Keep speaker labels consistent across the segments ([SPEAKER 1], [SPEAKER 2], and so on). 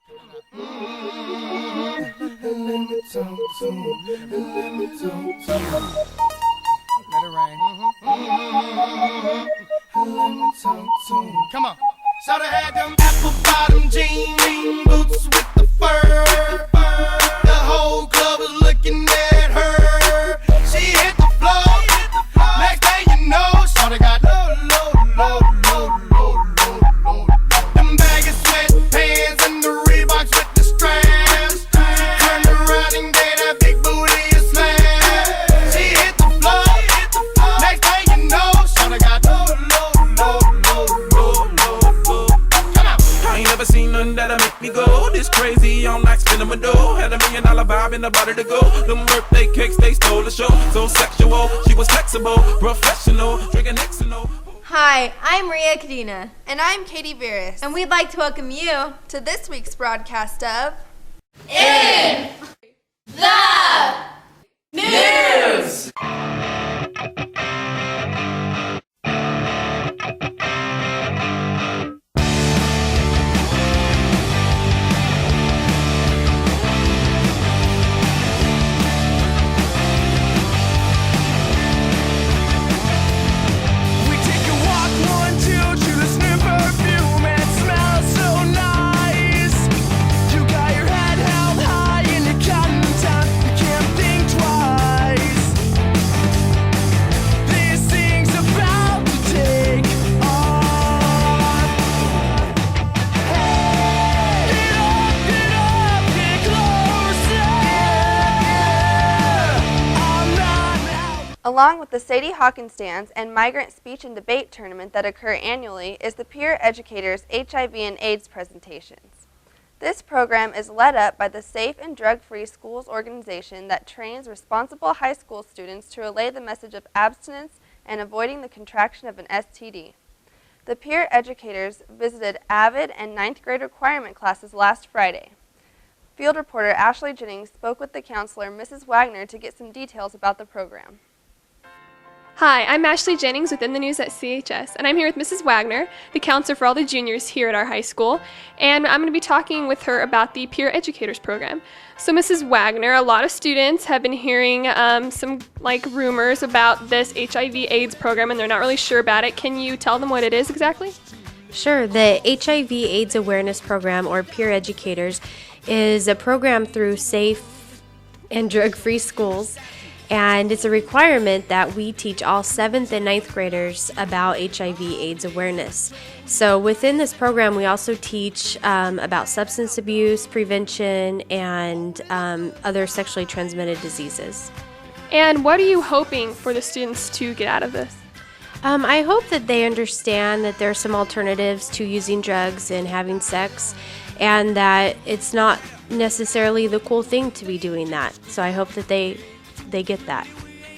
[SPEAKER 1] Let it rain. Come on. Shoulda had them apple bottom jean boots with the fur. The whole club was looking at her. She hit the floor. Next thing you know, shoulda got low. Them baggy sweatpants and the Reeboks with the straps. Turned around and gave that big booty a slam. She hit the floor. Next thing you know, shoulda got low.
[SPEAKER 2] I ain't never seen nothing that'll make me go this crazy. I'm like spinning my dough. Had $1 million vibe in the body to go. Them birthday cakes, they stole the show. So sexual, she was flexible, professional, drinking Xano.
[SPEAKER 3] Hi, I'm Maria Kadena,
[SPEAKER 4] And I'm Katie Veras.
[SPEAKER 3] and we'd like to welcome you
[SPEAKER 4] to this week's broadcast of
[SPEAKER 3] In the
[SPEAKER 2] News!
[SPEAKER 1] We take a walk, 1, 2, to the sniff perfume and it smells so nice. You got your head held high in the cotton time. You can't think twice. This thing's about to take off. Hey, get up, get closer. I'm not out.
[SPEAKER 4] Along with the Sadie Hawkins Dance and Migrant Speech and Debate Tournament that occur annually is the Peer Educators HIV and AIDS presentations. This program is led up by the Safe and Drug-Free Schools organization that trains responsible high school students to relay the message of abstinence and avoiding the contraction of an STD. The Peer Educators visited AVID and 9th grade requirement classes last Friday. Field reporter Ashley Jennings spoke with the counselor, Mrs. Wagner, to get some details about the program.
[SPEAKER 5] Hi, I'm Ashley Jennings with In the News at CHS, and I'm here with Mrs. Wagner, the counselor for all the juniors here at our high school, and I'm going to be talking with her about the Peer Educators program. So Mrs. Wagner, a lot of students have been hearing some rumors about this HIV/AIDS program, and they're not really sure about it. Can you tell them what it is exactly?
[SPEAKER 6] Sure. The HIV/AIDS Awareness Program, or Peer Educators, is a program through Safe and Drug-Free Schools, and it's a requirement that we teach all 7th and 9th graders about HIV/AIDS awareness. So within this program, we also teach about substance abuse prevention and other sexually transmitted diseases.
[SPEAKER 5] And what are you hoping for the students to get out of this?
[SPEAKER 6] I hope that they understand that there are some alternatives to using drugs and having sex, and that it's not necessarily the cool thing to be doing that. So I hope that they get that.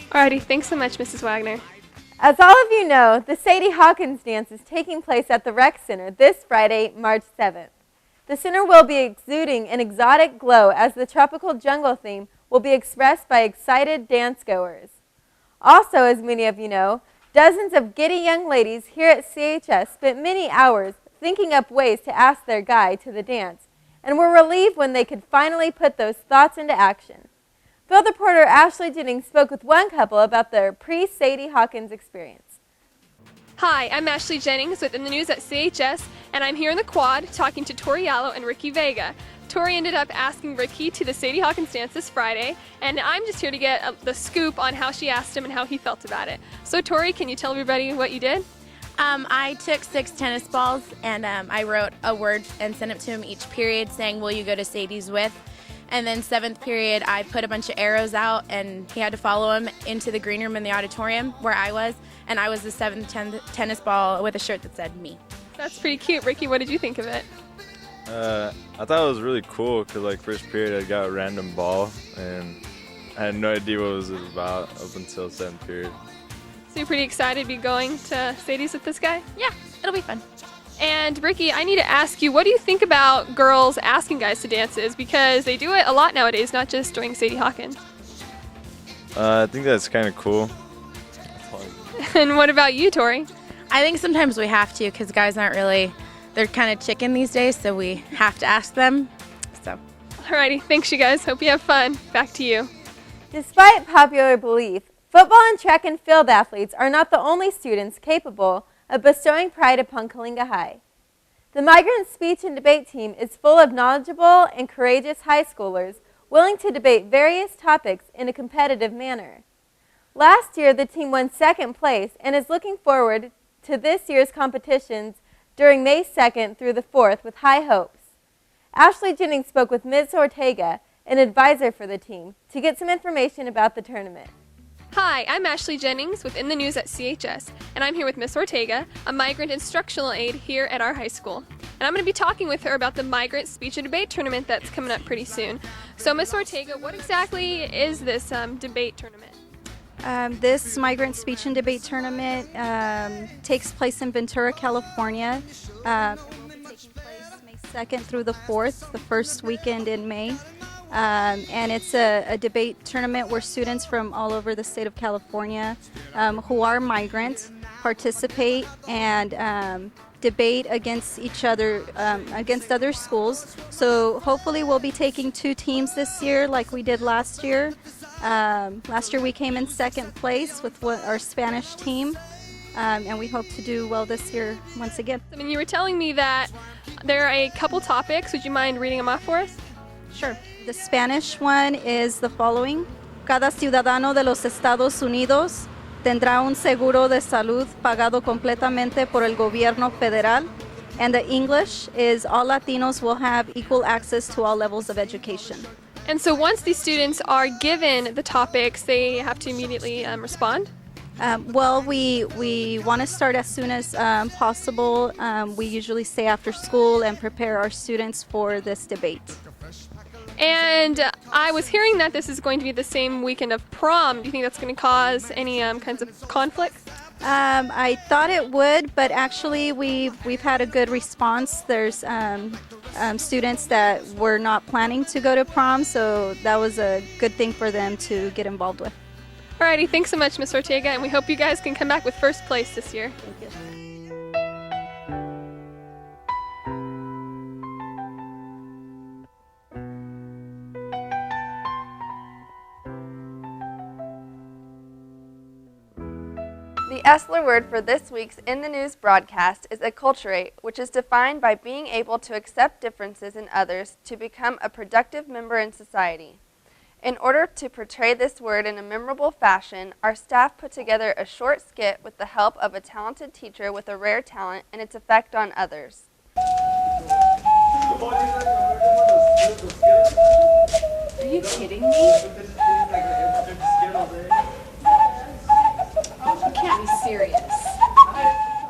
[SPEAKER 5] Alrighty, thanks so much, Mrs. Wagner.
[SPEAKER 3] As all of you know, the Sadie Hawkins Dance is taking place at the Rec Center this Friday, March 7th. The center will be exuding an exotic glow as the tropical jungle theme will be expressed by excited dance goers. Also, as many of you know, dozens of giddy young ladies here at CHS spent many hours thinking up ways to ask their guy to the dance, and were relieved when they could finally put those thoughts into action. Field reporter Ashley Jennings spoke with one couple about their pre-Sadie Hawkins experience.
[SPEAKER 5] Hi, I'm Ashley Jennings with In the News at CHS, and I'm here in the quad talking to Tori Yallo and Ricky Vega. Tori ended up asking Ricky to the Sadie Hawkins dance this Friday, and I'm just here to get the scoop on how she asked him and how he felt about it. So Tori, can you tell everybody what you did?
[SPEAKER 7] I took 6 tennis balls and I wrote a word and sent it to him each period saying, "Will you go to Sadie's with?" And then 7th period, I put a bunch of arrows out and he had to follow them into the green room in the auditorium where I was. And I was the 7th tennis ball with a shirt that said me.
[SPEAKER 5] That's pretty cute. Ricky, what did you think of it?
[SPEAKER 8] I thought it was really cool because first period I got a random ball and I had no idea what it was about up until 7th period.
[SPEAKER 5] So you're pretty excited to be going to Sadie's with this guy?
[SPEAKER 7] Yeah, it'll be fun.
[SPEAKER 5] And Ricky, I need to ask you, what do you think about girls asking guys to dances? Because they do it a lot nowadays, not just during Sadie Hawkins.
[SPEAKER 8] I think that's kind of cool.
[SPEAKER 5] And what about you, Tori?
[SPEAKER 7] I think sometimes we have to because guys aren't really, they're kind of chicken these days, so we have to ask them.
[SPEAKER 5] Alrighty, thanks you guys. Hope you have fun. Back to you.
[SPEAKER 3] Despite popular belief, football and track and field athletes are not the only students capable of bestowing pride upon Coalinga High. The Migrant Speech and Debate team is full of knowledgeable and courageous high schoolers willing to debate various topics in a competitive manner. Last year, the team won second place and is looking forward to this year's competitions during May 2nd through the 4th with high hopes. Ashley Jennings spoke with Ms. Ortega, an advisor for the team, to get some information about the tournament.
[SPEAKER 5] Hi, I'm Ashley Jennings with In the News at CHS, and I'm here with Miss Ortega, a migrant instructional aide here at our high school. And I'm going to be talking with her about the Migrant Speech and Debate Tournament that's coming up pretty soon. So, Miss Ortega, what exactly is this debate tournament?
[SPEAKER 9] This Migrant Speech and Debate Tournament takes place in Ventura, California. It will be taking place May 2nd through the 4th, the first weekend in May. And it's a debate tournament where students from all over the state of California who are migrants participate and debate against each other, against other schools. So hopefully we'll be taking 2 teams this year like we did last year. Last year we came in second place with our Spanish team, and we hope to do well this year once again.
[SPEAKER 5] I mean, you were telling me that there are a couple topics. Would you mind reading them off for us?
[SPEAKER 9] Sure. The Spanish one is the following. Cada ciudadano de los Estados Unidos tendrá un seguro de salud pagado completamente por el gobierno federal. And the English is all Latinos will have equal access to all levels of education.
[SPEAKER 5] And so once these students are given the topics, they have to immediately respond?
[SPEAKER 9] Well, we want to start as soon as possible. We usually stay after school and prepare our students for this debate.
[SPEAKER 5] And I was hearing that this is going to be the same weekend of prom. Do you think that's going to cause any kinds of conflict?
[SPEAKER 9] I thought it would, but actually we've had a good response. There's students that were not planning to go to prom, so that was a good thing for them to get involved with.
[SPEAKER 5] Alrighty, thanks so much, Miss Ortega, and we hope you guys can come back with first place this year.
[SPEAKER 9] Thank you.
[SPEAKER 4] The Esler word for this week's In the News broadcast is acculturate, which is defined by being able to accept differences in others to become a productive member in society. In order to portray this word in a memorable fashion, our staff put together a short skit with the help of a talented teacher with a rare talent and its effect on others.
[SPEAKER 10] Are you kidding me? You can't be serious.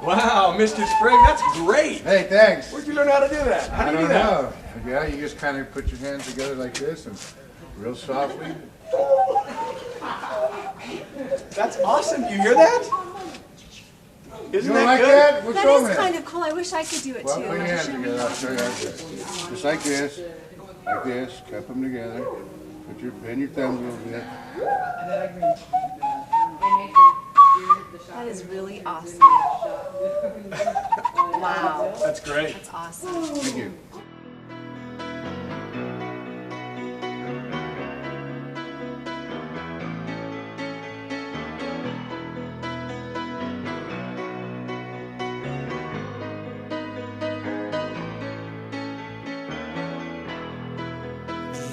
[SPEAKER 11] Wow, Mr. Sprague, that's great.
[SPEAKER 12] Hey, thanks.
[SPEAKER 11] Where'd you learn how to do that? How do you do that?
[SPEAKER 12] I don't know. Yeah, you just kind of put your hands together like this and real softly.
[SPEAKER 11] That's awesome. You hear that? Isn't
[SPEAKER 12] You don't
[SPEAKER 11] that
[SPEAKER 12] like
[SPEAKER 11] good?
[SPEAKER 12] that? What's
[SPEAKER 10] That
[SPEAKER 12] wrong
[SPEAKER 10] is
[SPEAKER 12] with
[SPEAKER 10] kind
[SPEAKER 12] it?
[SPEAKER 10] of cool. I wish I could do it
[SPEAKER 12] Well,
[SPEAKER 10] too.
[SPEAKER 12] put your hands together. I'll show you how to do it. Just like this. Like this. Cup them together. Bend your thumbs a little bit.
[SPEAKER 10] That is really awesome. Wow.
[SPEAKER 11] That's great.
[SPEAKER 10] That's awesome.
[SPEAKER 12] Thank you.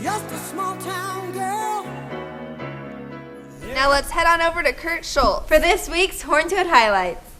[SPEAKER 1] Just a small town girl.
[SPEAKER 4] Now let's head on over to Kurt Schultz.
[SPEAKER 3] For this week's Horntoad Highlights.